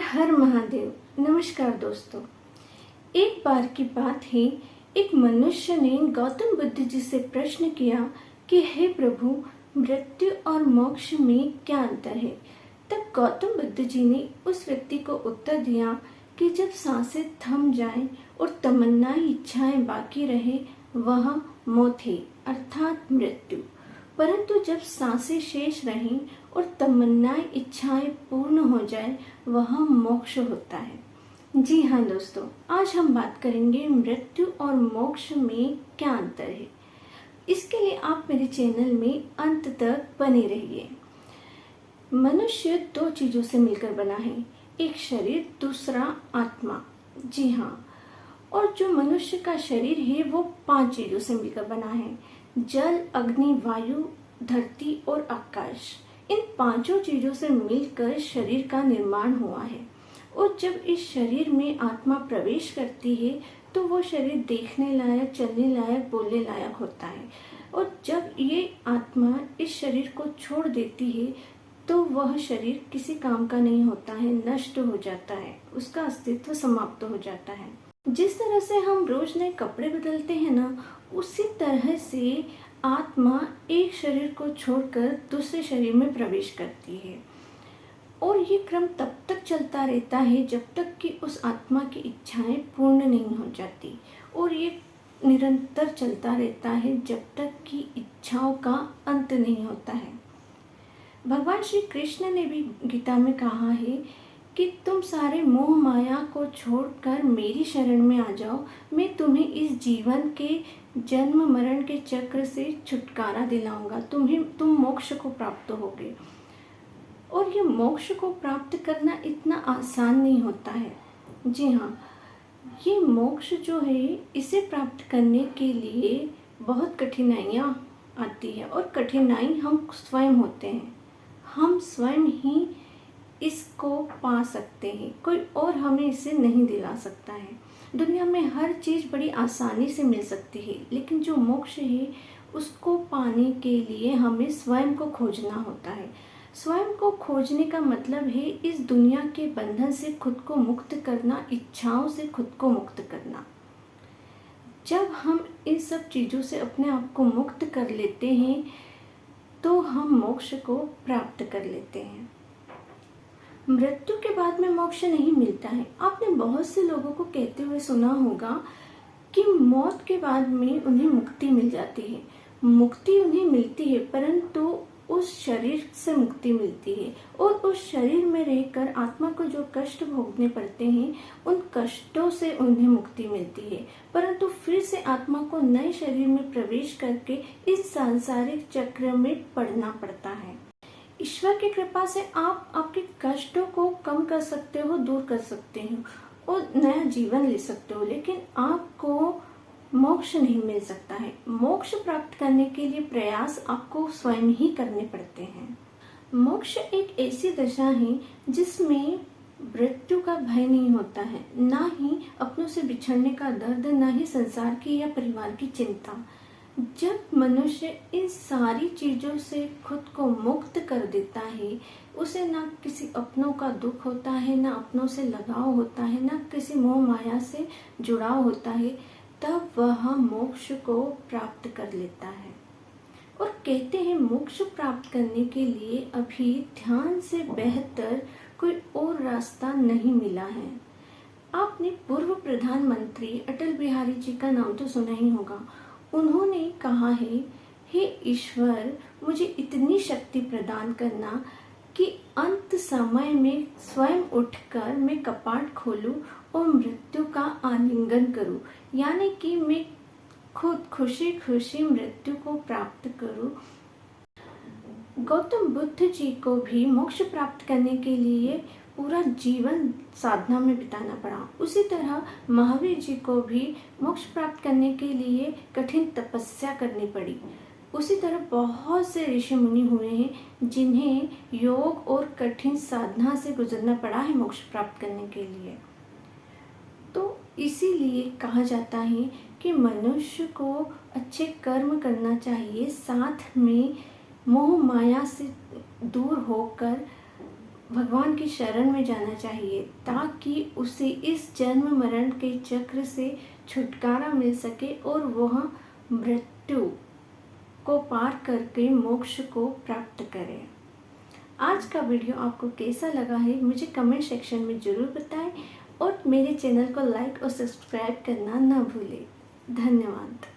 हर महादेव। नमस्कार दोस्तों। एक बार की बात है, एक मनुष्य ने गौतम बुद्ध जी से प्रश्न किया कि हे प्रभु, मृत्यु और मोक्ष में क्या अंतर है। तब गौतम बुद्ध जी ने उस व्यक्ति को उत्तर दिया कि जब सांसें थम जाएं और तमन्नाएं इच्छाएं बाकी रहे, वह मौत है अर्थात मृत्यु। परंतु जब सांसें शेष रहें और तमन्नाएं इच्छाएं पूर्ण हो जाए, वह मोक्ष होता है। जी हाँ दोस्तों, आज हम बात करेंगे मृत्यु और मोक्ष में क्या अंतर है। इसके लिए आप मेरे चैनल में अंत तक बने रहिए। मनुष्य दो चीजों से मिलकर बना है, एक शरीर, दूसरा आत्मा। जी हाँ, और जो मनुष्य का शरीर है वो 5 चीजों से मिलकर बना है, जल, अग्नि, वायु, धरती और आकाश। इन 5 चीजों से मिलकर शरीर का निर्माण हुआ है। और जब इस शरीर में आत्मा प्रवेश करती है तो वो शरीर देखने लायक, चलने लायक, बोलने लायक होता है। और जब ये आत्मा इस शरीर को छोड़ देती है तो वह शरीर किसी काम का नहीं होता है, नष्ट हो जाता है, उसका अस्तित्व समाप्त हो जाता है। जिस तरह से हम रोज नए कपड़े बदलते हैं ना, उसी तरह से आत्मा एक शरीर को छोड़कर दूसरे शरीर में प्रवेश करती है। और ये क्रम तब तक चलता रहता है जब तक कि उस आत्मा की इच्छाएं पूर्ण नहीं हो जाती। और ये निरंतर चलता रहता है जब तक कि इच्छाओं का अंत नहीं होता है। भगवान श्री कृष्ण ने भी गीता में कहा है कि तुम सारे मोह माया को छोड़कर मेरी शरण में आ जाओ, मैं तुम्हें इस जीवन के जन्म मरण के चक्र से छुटकारा दिलाऊंगा, तुम मोक्ष को प्राप्त होगे। और ये मोक्ष को प्राप्त करना इतना आसान नहीं होता है। जी हाँ, ये मोक्ष जो है, इसे प्राप्त करने के लिए बहुत कठिनाइयाँ आती है। और कठिनाई हम स्वयं होते हैं, हम स्वयं ही इसको पा सकते हैं, कोई और हमें इसे नहीं दिला सकता है। दुनिया में हर चीज़ बड़ी आसानी से मिल सकती है, लेकिन जो मोक्ष है उसको पाने के लिए हमें स्वयं को खोजना होता है। स्वयं को खोजने का मतलब है इस दुनिया के बंधन से खुद को मुक्त करना, इच्छाओं से खुद को मुक्त करना। जब हम इन सब चीज़ों से अपने आप को मुक्त कर लेते हैं तो हम मोक्ष को प्राप्त कर लेते हैं। मृत्यु के बाद में मोक्ष नहीं मिलता है। आपने बहुत से लोगों को कहते हुए सुना होगा कि मौत के बाद में उन्हें मुक्ति मिल जाती है। मुक्ति उन्हें मिलती है, परंतु उस शरीर से मुक्ति मिलती है। और उस शरीर में रहकर आत्मा को जो कष्ट भोगने पड़ते हैं, उन कष्टों से उन्हें मुक्ति मिलती है। परंतु फिर से आत्मा को नए शरीर में प्रवेश करके इस सांसारिक चक्र में पड़ना पड़ता है। ईश्वर की कृपा से आप आपके कष्टों को कम कर सकते हो, दूर कर सकते हो और नया जीवन ले सकते हो, लेकिन आपको मोक्ष नहीं मिल सकता है। मोक्ष प्राप्त करने के लिए प्रयास आपको स्वयं ही करने पड़ते हैं। मोक्ष एक ऐसी दशा है जिसमें मृत्यु का भय नहीं होता है, ना ही अपनों से बिछड़ने का दर्द, ना ही संसार की या परिवार की चिंता। जब मनुष्य इन सारी चीजों से खुद को मुक्त कर देता है, उसे ना किसी अपनों का दुख होता है, ना अपनों से लगाव होता है, ना किसी मोह माया से जुड़ाव होता है, तब वह मोक्ष को प्राप्त कर लेता है। और कहते हैं मोक्ष प्राप्त करने के लिए अभी ध्यान से बेहतर कोई और रास्ता नहीं मिला है। आपने पूर्व प्रधानमंत्री अटल बिहारी जी का नाम तो सुना ही होगा। उन्होंने कहा है, हे ईश्वर, मुझे इतनी शक्ति प्रदान करना कि अंत समय में स्वयं उठकर मैं कपाट खोलूं और मृत्यु का आलिंगन करूं, यानी कि मैं खुद खुशी खुशी मृत्यु को प्राप्त करूं। गौतम बुद्ध जी को भी मोक्ष प्राप्त करने के लिए पूरा जीवन साधना में बिताना पड़ा। उसी तरह महावीर जी को भी मोक्ष प्राप्त करने के लिए कठिन तपस्या करनी पड़ी। उसी तरह बहुत से ऋषि मुनि हुए हैं जिन्हें योग और कठिन साधना से गुजरना पड़ा है मोक्ष प्राप्त करने के लिए। तो इसीलिए कहा जाता है कि मनुष्य को अच्छे कर्म करना चाहिए, साथ में मोह माया से दूर होकर भगवान की शरण में जाना चाहिए ताकि उसे इस जन्म मरण के चक्र से छुटकारा मिल सके और वह मृत्यु को पार करके मोक्ष को प्राप्त करे। आज का वीडियो आपको कैसा लगा है मुझे कमेंट सेक्शन में ज़रूर बताएं और मेरे चैनल को लाइक और सब्सक्राइब करना ना भूलें। धन्यवाद।